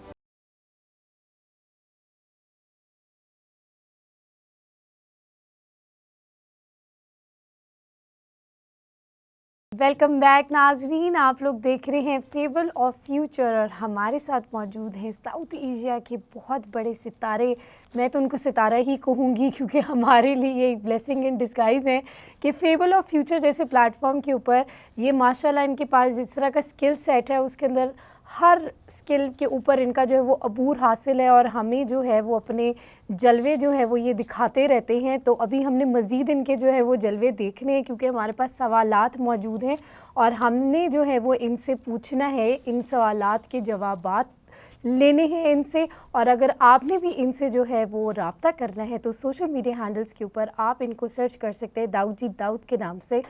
ویلکم بیک ناظرین، آپ لوگ دیکھ رہے ہیں فیبل آف فیوچر، اور ہمارے ساتھ موجود ہیں ساؤتھ ایشیا کے بہت بڑے ستارے۔ میں تو ان کو ستارہ ہی کہوں گی کیونکہ ہمارے لیے ایک بلیسنگ ان ڈسگائز ہے کہ فیبل آف فیوچر جیسے پلیٹ فارم کے اوپر یہ ماشاءاللہ ان کے پاس جس طرح کا اسکل سیٹ ہے، اس کے اندر ہر اسکل کے اوپر ان کا جو ہے وہ عبور حاصل ہے، اور ہمیں جو ہے وہ اپنے جلوے جو ہے وہ یہ دکھاتے رہتے ہیں۔ تو ابھی ہم نے مزید ان کے جو ہے وہ جلوے دیکھنے ہیں کیونکہ ہمارے پاس سوالات موجود ہیں، اور ہم نے جو ہے وہ ان سے پوچھنا ہے، ان سوالات کے جوابات لینے ہیں ان سے. اور اگر آپ نے بھی ان سے جو ہے وہ رابطہ کرنا ہے تو سوشل میڈیا ہینڈلز کے اوپر آپ ان کو سرچ کر سکتے ہیں داؤد جی داؤد کے نام سے,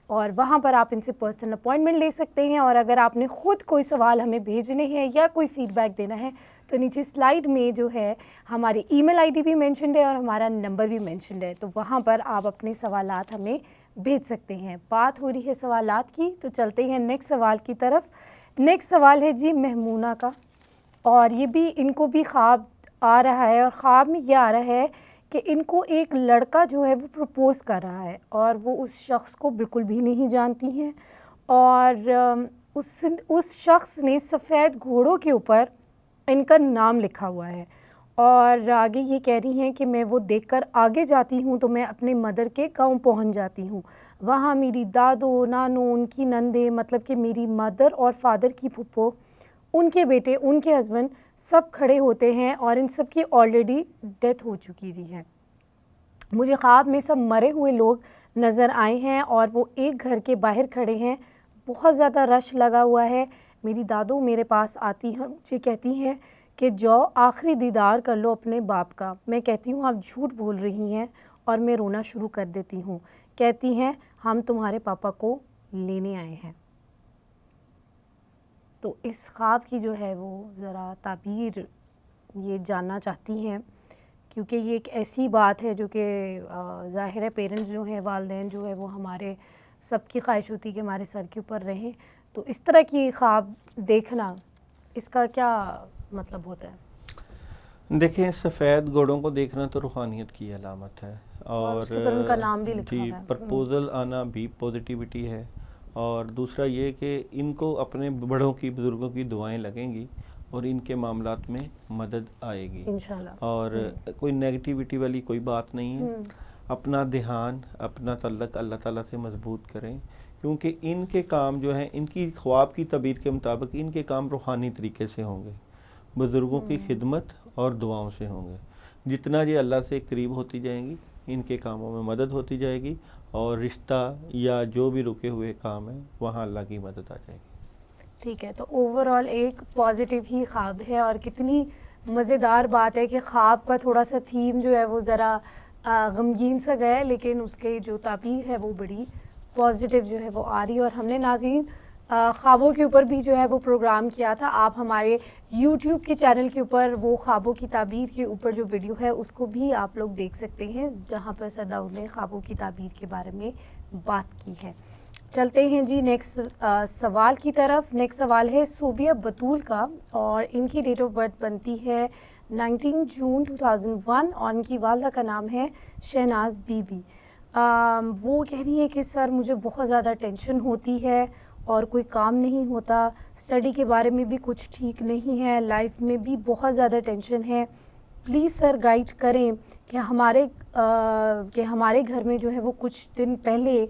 اور وہاں پر آپ ان سے پرسنل اپوائنٹمنٹ لے سکتے ہیں. اور اگر آپ نے خود کوئی سوال ہمیں بھیجنے ہیں یا کوئی فیڈ بیک دینا ہے تو نیچے سلائیڈ میں جو ہے ہماری ای میل آئی ڈی بھی مینشنڈ ہے اور ہمارا نمبر بھی مینشنڈ ہے, تو وہاں پر آپ اپنے سوالات ہمیں بھیج سکتے ہیں. بات ہو رہی ہے سوالات کی, تو چلتے ہیں نیکسٹ سوال کی طرف. نیکسٹ سوال ہے جی مہمونہ کا, اور یہ بھی ان کو بھی خواب آ رہا ہے, اور خواب میں یہ آ رہا ہے کہ ان کو ایک لڑکا جو ہے وہ پرپوز کر رہا ہے اور وہ اس شخص کو بالکل بھی نہیں جانتی ہیں, اور اس شخص نے سفید گھوڑوں کے اوپر ان کا نام لکھا ہوا ہے, اور آگے یہ کہہ رہی ہیں کہ میں وہ دیکھ کر آگے جاتی ہوں تو میں اپنے مدر کے گاؤں پہنچ جاتی ہوں. وہاں میری دادو نانو, ان کی نندے, مطلب کہ میری مدر اور فادر کی پھپھو, ان کے بیٹے, ان کے ہسبینڈ سب کھڑے ہوتے ہیں, اور ان سب کی آلریڈی ڈیتھ ہو چکی ہوئی ہے. مجھے خواب میں سب مرے ہوئے لوگ نظر آئے ہیں اور وہ ایک گھر کے باہر کھڑے ہیں, بہت زیادہ رش لگا ہوا ہے. میری دادو میرے پاس آتی ہیں, مجھے کہتی ہیں کہ جاؤ آخری دیدار کر لو اپنے باپ کا. میں کہتی ہوں آپ جھوٹ بول رہی ہیں, اور میں رونا شروع کر دیتی ہوں. کہتی ہیں ہم تمہارے پاپا کو لینے آئے ہیں. تو اس خواب کی جو ہے وہ ذرا تعبیر یہ جاننا چاہتی ہیں, کیونکہ یہ ایک ایسی بات ہے جو کہ ظاہر ہے پیرنٹس جو ہیں, والدین جو ہے وہ ہمارے سب کی خواہش ہوتی ہے کہ ہمارے سر کے اوپر رہیں. تو اس طرح کی خواب دیکھنا, اس کا کیا مطلب ہوتا ہے؟ دیکھیں, سفید گھوڑوں کو دیکھنا تو روحانیت کی علامت ہے, اور اس کے اوپر ان کا نام بھی لکھا جی ہوا ہے. پرپوزل آنا بھی پازیٹیوٹی ہے. اور دوسرا یہ کہ ان کو اپنے بڑوں کی, بزرگوں کی دعائیں لگیں گی اور ان کے معاملات میں مدد آئے گی انشاءاللہ. اور کوئی نیگیٹیوٹی والی کوئی بات نہیں ہے. اپنا دھیان, اپنا تعلق اللہ تعالیٰ سے مضبوط کریں, کیونکہ ان کے کام جو ہیں, ان کی خواب کی تعبیر کے مطابق ان کے کام روحانی طریقے سے ہوں گے, بزرگوں کی خدمت اور دعاؤں سے ہوں گے. جتنا یہ اللہ سے قریب ہوتی جائیں گی, ان کے کاموں میں مدد ہوتی جائے گی, اور رشتہ یا جو بھی رکے ہوئے کام ہیں وہاں اللہ کی مدد آ جائے گی. ٹھیک ہے, تو اوور آل ایک پازیٹیو ہی خواب ہے, اور کتنی مزیدار بات ہے کہ خواب کا تھوڑا سا تھیم جو ہے وہ ذرا غمگین سا گیا ہے, لیکن اس کے جو تعبیر ہے وہ بڑی پازیٹیو جو ہے وہ آ رہی ہے. اور ہم نے ناظرین خوابوں کے اوپر بھی جو ہے وہ پروگرام کیا تھا, آپ ہمارے یوٹیوب کے چینل کے اوپر وہ خوابوں کی تعبیر کے اوپر جو ویڈیو ہے اس کو بھی آپ لوگ دیکھ سکتے ہیں, جہاں پر سر داؤد نے خوابوں کی تعبیر کے بارے میں بات کی ہے. چلتے ہیں جی نیکسٹ سوال کی طرف. نیکسٹ سوال ہے صوبیہ بطول کا, اور ان کی ڈیٹ آف برتھ بنتی ہے 19 جون 2001, اور ان کی والدہ کا نام ہے شہناز بی بی. وہ کہہ رہی ہیں کہ سر مجھے بہت زیادہ ٹینشن ہوتی ہے اور کوئی کام نہیں ہوتا, اسٹڈی کے بارے میں بھی کچھ ٹھیک نہیں ہے, لائف میں بھی بہت زیادہ ٹینشن ہے. پلیز سر گائیڈ کریں کہ ہمارے گھر میں جو ہے وہ کچھ دن پہلے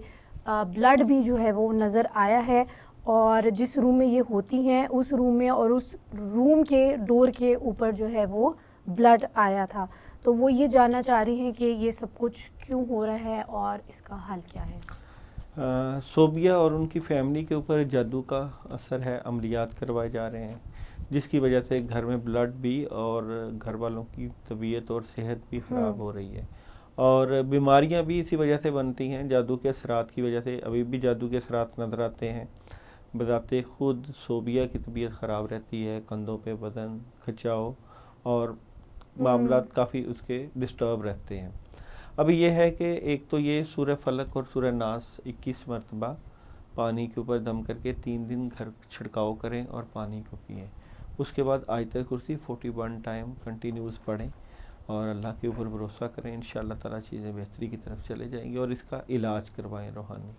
بلڈ بھی جو ہے وہ نظر آیا ہے, اور جس روم میں یہ ہوتی ہیں اس روم میں اور اس روم کے ڈور کے اوپر جو ہے وہ بلڈ آیا تھا. تو وہ یہ جاننا چاہ رہی ہیں کہ یہ سب کچھ کیوں ہو رہا ہے اور اس کا حل کیا ہے. صوبیہ اور ان کی فیملی کے اوپر جادو کا اثر ہے, عملیات کروائے جا رہے ہیں جس کی وجہ سے گھر میں بلڈ بھی اور گھر والوں کی طبیعت اور صحت بھی خراب ہو رہی ہے, اور بیماریاں بھی اسی وجہ سے بنتی ہیں, جادو کے اثرات کی وجہ سے. ابھی بھی جادو کے اثرات نظر آتے ہیں. بذات خود صوبیہ کی طبیعت خراب رہتی ہے, کندھوں پہ بدن کھچاؤ اور معاملات کافی اس کے ڈسٹرب رہتے ہیں. ابھی یہ ہے کہ ایک تو یہ سورہ فلق اور سورہ ناس 21 مرتبہ پانی کے اوپر دم کر کے 3 دن گھر چھڑکاؤ کریں اور پانی کو پئیں. اس کے بعد آیت الکرسی 41 ٹائم کنٹینیوس پڑھیں اور اللہ کے اوپر بھروسہ کریں. انشاءاللہ تعالیٰ چیزیں بہتری کی طرف چلے جائیں گی, اور اس کا علاج کروائیں روحانی.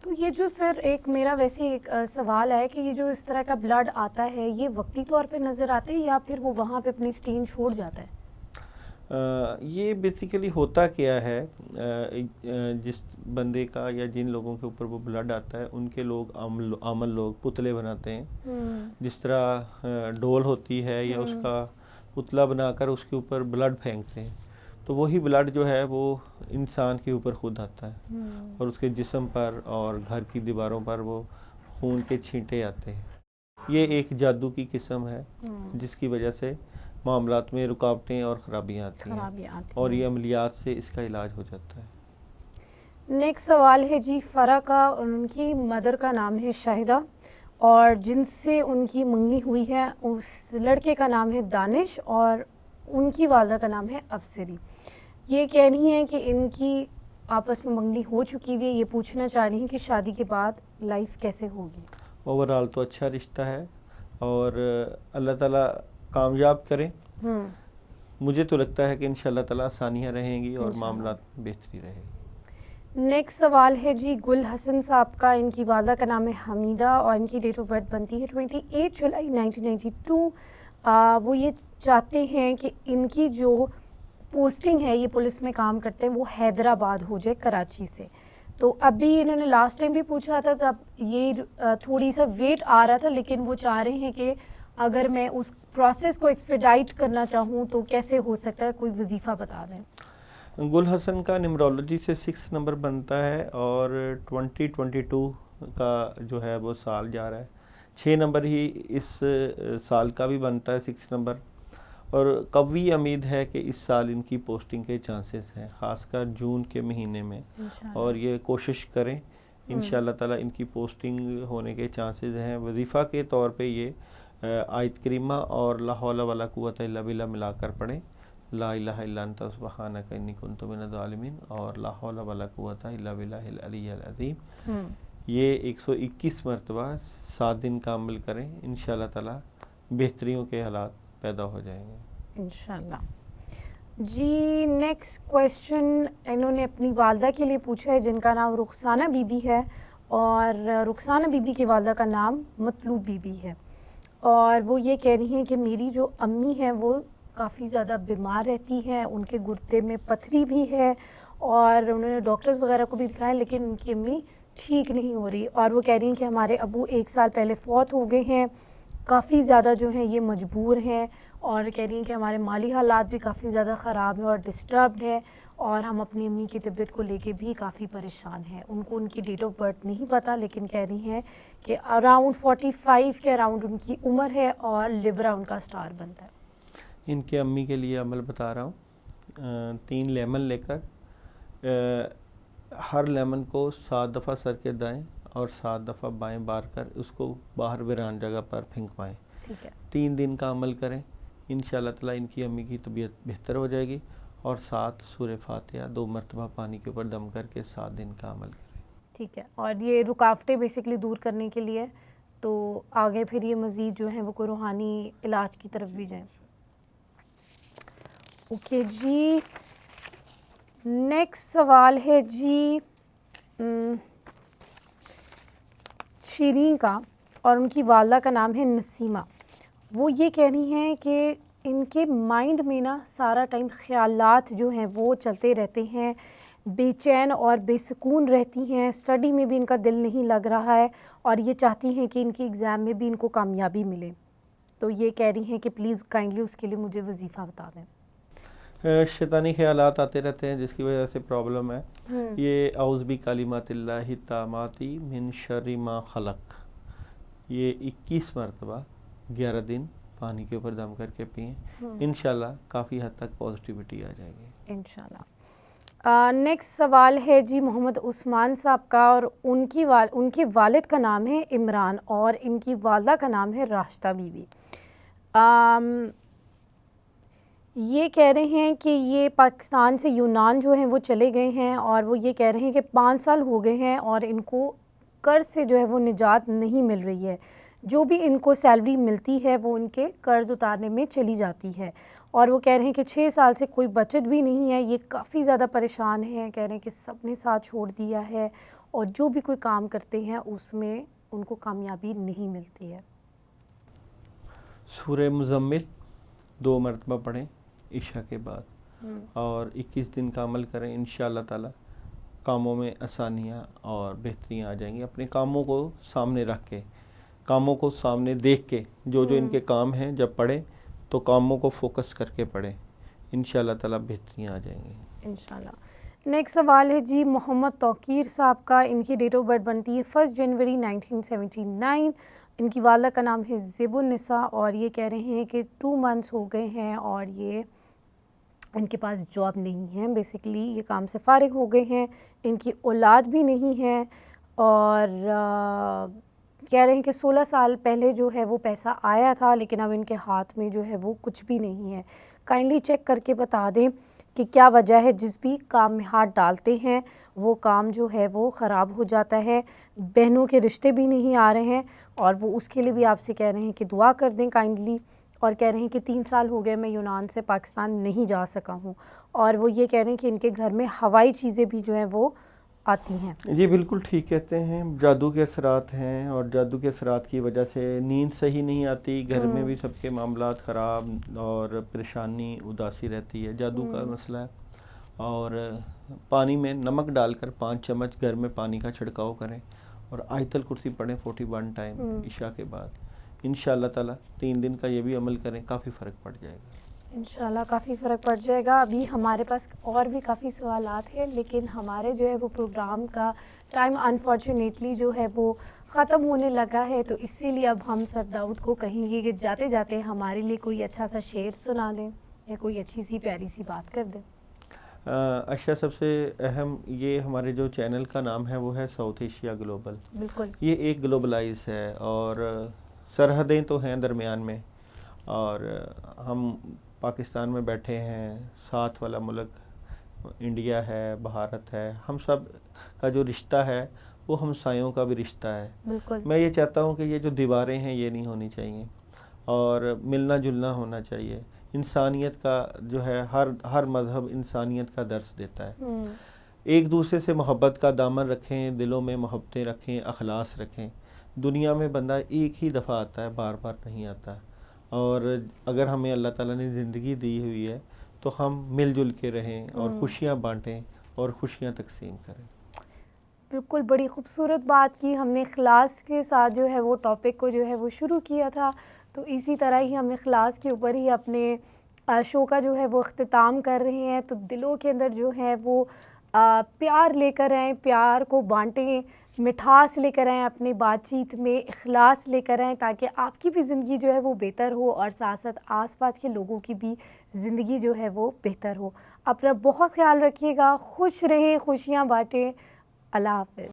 تو یہ جو سر ایک میرا ویسے ایک سوال ہے کہ یہ جو اس طرح کا بلڈ آتا ہے یہ وقتی طور پہ نظر آتا ہے یا پھر وہ وہاں پہ اپنی اسٹین چھوڑ جاتا ہے؟ یہ بیسیکلی ہوتا کیا ہے, جس بندے کا یا جن لوگوں کے اوپر وہ بلڈ آتا ہے ان کے لوگ عامل لوگ پتلے بناتے ہیں, جس طرح ڈول ہوتی ہے یا اس کا پتلا بنا کر اس کے اوپر بلڈ پھینکتے ہیں, تو وہی بلڈ جو ہے وہ انسان کے اوپر خود آتا ہے اور اس کے جسم پر اور گھر کی دیواروں پر وہ خون کے چھینٹے آتے ہیں. یہ ایک جادو کی قسم ہے جس کی وجہ سے معاملات میں رکاوٹیں اور خرابیاں آتی ہیں اور یہ عملیات سے اس کا علاج ہو جاتا ہے۔ نیکسٹ سوال ہے جی فرا کا، ان کی مدر کا نام ہے شاہدہ اور جن سے ان کی منگنی ہوئی ہے اس لڑکے کا نام ہے دانش اور ان کی والدہ کا نام ہے افسری۔ یہ کہہ رہی ہیں کہ ان کی آپس میں منگنی ہو چکی ہوئی ہے، یہ پوچھنا چاہ رہی ہیں کہ شادی کے بعد لائف کیسے ہوگی۔ اوورآل تو اچھا رشتہ ہے اور اللہ تعالیٰ کامیاب کرے۔ مجھے تو لگتا ہے کہ انشاءاللہ تعالیٰ آسانیاں رہیں گی اور معاملات میں بہتری رہے گی۔ نیکسٹ سوال ہے جی گل حسن صاحب کا، ان کی والدہ کا نام ہے حمیدہ اور ان کی ڈیٹ آف برتھ بنتی ہے 28 جولائی 1992۔ وہ یہ چاہتے ہیں کہ ان کی جو پوسٹنگ ہے، یہ پولیس میں کام کرتے ہیں، وہ حیدرآباد ہو جائے کراچی سے۔ تو ابھی انہوں نے لاسٹ ٹائم بھی پوچھا تھا، تب یہ تھوڑی سا ویٹ آ رہا تھا، لیکن وہ چاہ رہے ہیں کہ اگر میں اس پروسیس کو ایکسپیڈائٹ کرنا چاہوں تو کیسے ہو سکتا ہے، کوئی وظیفہ بتا دیں۔ گل حسن کا نمرولوجی سے 6 نمبر بنتا ہے اور 2022 کا جو ہے وہ سال جا رہا ہے۔ 6 نمبر ہی اس سال کا بھی بنتا ہے 6 نمبر، اور قوی امید ہے کہ اس سال ان کی پوسٹنگ کے چانسز ہیں، خاص کر جون کے مہینے میں، اور یہ کوشش کریں انشاءاللہ تعالیٰ ان کی پوسٹنگ ہونے کے چانسز ہیں۔ وظیفہ کے طور پہ یہ آیت کریمہ اور لا حول ولا قوت الا باللہ ملا کر پڑھیں، لا الہ الا انت سبحانک انی کنت من الظالمین اور لا حول ولا قوت الا باللہ العلی العظیم۔ یہ 121 مرتبہ 7 دن کا عمل کریں، انشاءاللہ تعالیٰ بہتریوں کے حالات پیدا ہو جائیں گے انشاءاللہ۔ جی نیکسٹ کویسچن انہوں نے اپنی والدہ کے لیے پوچھا ہے جن کا نام رخسانہ بی بی ہے، اور رخسانہ بی بی کی والدہ کا نام مطلوب بی بی ہے، اور وہ یہ کہہ رہی ہیں کہ میری جو امی ہیں وہ کافی زیادہ بیمار رہتی ہیں، ان کے گردے میں پتھری بھی ہے اور انہوں نے ڈاکٹرز وغیرہ کو بھی دکھایا لیکن ان کی امی ٹھیک نہیں ہو رہی، اور وہ کہہ رہی ہیں کہ ہمارے ابو 1 سال پہلے فوت ہو گئے ہیں، کافی زیادہ جو ہیں یہ مجبور ہیں، اور کہہ رہی ہیں کہ ہمارے مالی حالات بھی کافی زیادہ خراب ہیں اور ڈسٹربڈ ہیں، اور ہم اپنی امی کی طبیعت کو لے کے بھی کافی پریشان ہیں۔ ان کو ان کی ڈیٹ آف برتھ نہیں پتہ، لیکن کہہ رہی ہیں کہ اراؤنڈ 45 کے اراؤنڈ ان کی عمر ہے اور لیبرا ان کا سٹار بنتا ہے۔ ان کے امی کے لیے عمل بتا رہا ہوں۔ 3 لیمن لے کر ہر لیمن کو 7 دفعہ سر کے دائیں اور 7 دفعہ بائیں بار کر اس کو باہر ویران جگہ پر پھینکوائیں۔ 3 دن کا عمل کریں، انشاءاللہ تعالیٰ ان کی امی کی طبیعت بہتر ہو جائے گی، اور 7 سورہ فاتحہ 2 مرتبہ پانی کے اوپر دم کر کے 7 دن کا عمل کریں۔ ٹھیک ہے، اور یہ رکاوٹیں بیسکلی دور کرنے کے لیے، تو آگے پھر یہ مزید جو ہیں وہ کوئی روحانی علاج کی طرف بھی جائیں۔ اوکے جی نیکسٹ سوال ہے جی شیرین کا، اور ان کی والدہ کا نام ہے نسیمہ۔ وہ یہ کہہ رہی ہیں کہ ان کے مائنڈ میں نا سارا ٹائم خیالات جو ہیں وہ چلتے رہتے ہیں، بے چین اور بے سکون رہتی ہیں، اسٹڈی میں بھی ان کا دل نہیں لگ رہا ہے، اور یہ چاہتی ہیں کہ ان کی ایگزام میں بھی ان کو کامیابی ملے، تو یہ کہہ رہی ہیں کہ پلیز کائنڈلی اس کے لیے مجھے وظیفہ بتا دیں۔ شیطانی خیالات آتے رہتے ہیں جس کی وجہ سے پرابلم ہے۔ یہ اعوذ بکلمات اللہ التامات من شر ما خلق، یہ 21 مرتبہ 11 دن پانی کے اوپر دم کر کے پئیں، انشاءاللہ کافی حد تک پازیٹیوٹی آ جائے گی انشاءاللہ۔ نیکسٹ سوال ہے جی محمد عثمان صاحب کا، اور ان کے والد کا نام ہے عمران اور ان کی والدہ کا نام ہے راشدہ بی بی۔ یہ کہہ رہے ہیں کہ یہ پاکستان سے یونان جو ہیں وہ چلے گئے ہیں، اور وہ یہ کہہ رہے ہیں کہ 5 سال ہو گئے ہیں اور ان کو قرض سے جو ہے وہ نجات نہیں مل رہی ہے، جو بھی ان کو سیلری ملتی ہے وہ ان کے قرض اتارنے میں چلی جاتی ہے، اور وہ کہہ رہے ہیں کہ 6 سال سے کوئی بچت بھی نہیں ہے، یہ کافی زیادہ پریشان ہیں، کہہ رہے ہیں کہ سب نے ساتھ چھوڑ دیا ہے اور جو بھی کوئی کام کرتے ہیں اس میں ان کو کامیابی نہیں ملتی ہے۔ سورہ مزمل 2 مرتبہ پڑھیں عشاء کے بعد، اور 21 دن کا عمل کریں، انشاءاللہ تعالیٰ کاموں میں آسانیاں اور بہتریاں آ جائیں گی۔ اپنے کاموں کو سامنے رکھ کے، کاموں کو سامنے دیکھ کے، جو ان کے کام ہیں جب پڑھیں تو کاموں کو فوکس کر کے پڑھیں، انشاءاللہ تعالیٰ بہتریاں آ جائیں گی انشاءاللہ۔ نیکسٹ سوال ہے جی محمد توقیر صاحب کا، ان کی ڈیٹ آف برتھ بنتی ہے 1 جنوری 1979، ان کی والدہ کا نام ہے زیب النساء، اور یہ کہہ رہے ہیں کہ 2 months ہو گئے ہیں اور یہ ان کے پاس جاب نہیں ہے، بیسیکلی یہ کام سے فارغ ہو گئے ہیں، ان کی اولاد بھی نہیں ہے، اور کہہ رہے ہیں کہ 16 سال پہلے جو ہے وہ پیسہ آیا تھا، لیکن اب ان کے ہاتھ میں جو ہے وہ کچھ بھی نہیں ہے۔ کائنڈلی چیک کر کے بتا دیں کہ کیا وجہ ہے، جس بھی کام میں ہاتھ ڈالتے ہیں وہ کام جو ہے وہ خراب ہو جاتا ہے، بہنوں کے رشتے بھی نہیں آ رہے ہیں، اور وہ اس کے لیے بھی آپ سے کہہ رہے ہیں کہ دعا کر دیں کائنڈلی، اور کہہ رہے ہیں کہ 3 سال ہو گئے میں یونان سے پاکستان نہیں جا سکا ہوں، اور وہ یہ کہہ رہے ہیں کہ ان کے گھر میں ہوائی چیزیں بھی جو ہیں وہ آتی ہیں۔ جی بالکل ٹھیک کہتے ہیں، جادو کے اثرات ہیں، اور جادو کے اثرات کی وجہ سے نیند صحیح نہیں آتی، گھر میں بھی سب کے معاملات خراب اور پریشانی اداسی رہتی ہے، جادو کا مسئلہ ہے۔ اور پانی میں نمک ڈال کر 5 چمچ گھر میں پانی کا چھڑکاؤ کریں، اور آیت الکرسی پڑھیں 41 ٹائم عشاء کے بعد، انشاءاللہ تعالیٰ 3 دن کا یہ بھی عمل کریں، کافی فرق پڑ جائے گا۔ انشاءاللہ کافی فرق پڑ جائے گا۔ ابھی ہمارے پاس اور بھی کافی سوالات ہیں، لیکن ہمارے جو ہے وہ پروگرام کا ٹائم انفارچونیٹلی جو ہے وہ ختم ہونے لگا ہے، تو اسی لیے اب ہم سر داؤد کو کہیں گے کہ جاتے جاتے ہمارے لیے کوئی اچھا سا شعر سنا دیں یا کوئی اچھی سی پیاری سی بات کر دیں۔ اچھا، سب سے اہم یہ ہمارے جو چینل کا نام ہے وہ ہے ساؤتھ ایشیا گلوبل۔ بالکل، یہ ایک گلوبلائز ہے، اور سرحدیں تو ہیں درمیان میں، اور ہم پاکستان میں بیٹھے ہیں، ساتھ والا ملک انڈیا ہے، بھارت ہے، ہم سب کا جو رشتہ ہے وہ ہمسایوں کا بھی رشتہ ہے۔ بالکل، میں یہ چاہتا ہوں کہ یہ جو دیواریں ہیں یہ نہیں ہونی چاہیے، اور ملنا جلنا ہونا چاہیے۔ انسانیت کا جو ہے ہر مذہب انسانیت کا درس دیتا ہے۔ ایک دوسرے سے محبت کا دامن رکھیں، دلوں میں محبتیں رکھیں، اخلاص رکھیں۔ دنیا میں بندہ ایک ہی دفعہ آتا ہے، بار بار نہیں آتا، اور اگر ہمیں اللہ تعالیٰ نے زندگی دی ہوئی ہے تو ہم مل جل کے رہیں اور خوشیاں بانٹیں اور خوشیاں تقسیم کریں۔ بالکل، بڑی خوبصورت بات کی ہم نے، اخلاص کے ساتھ جو ہے وہ ٹاپک کو جو ہے وہ شروع کیا تھا، تو اسی طرح ہی ہم اخلاص کے اوپر ہی اپنے شو کا جو ہے وہ اختتام کر رہے ہیں۔ تو دلوں کے اندر جو ہے وہ پیار لے کر آئیں، پیار کو بانٹیں، مٹھاس لے کر آئیں اپنی بات چیت میں، اخلاص لے کر آئیں، تاکہ آپ کی بھی زندگی جو ہے وہ بہتر ہو، اور ساتھ ساتھ آس پاس کے لوگوں کی بھی زندگی جو ہے وہ بہتر ہو۔ اپنا بہت خیال رکھیے گا، خوش رہیں، خوشیاں بانٹیں۔ اللہ حافظ۔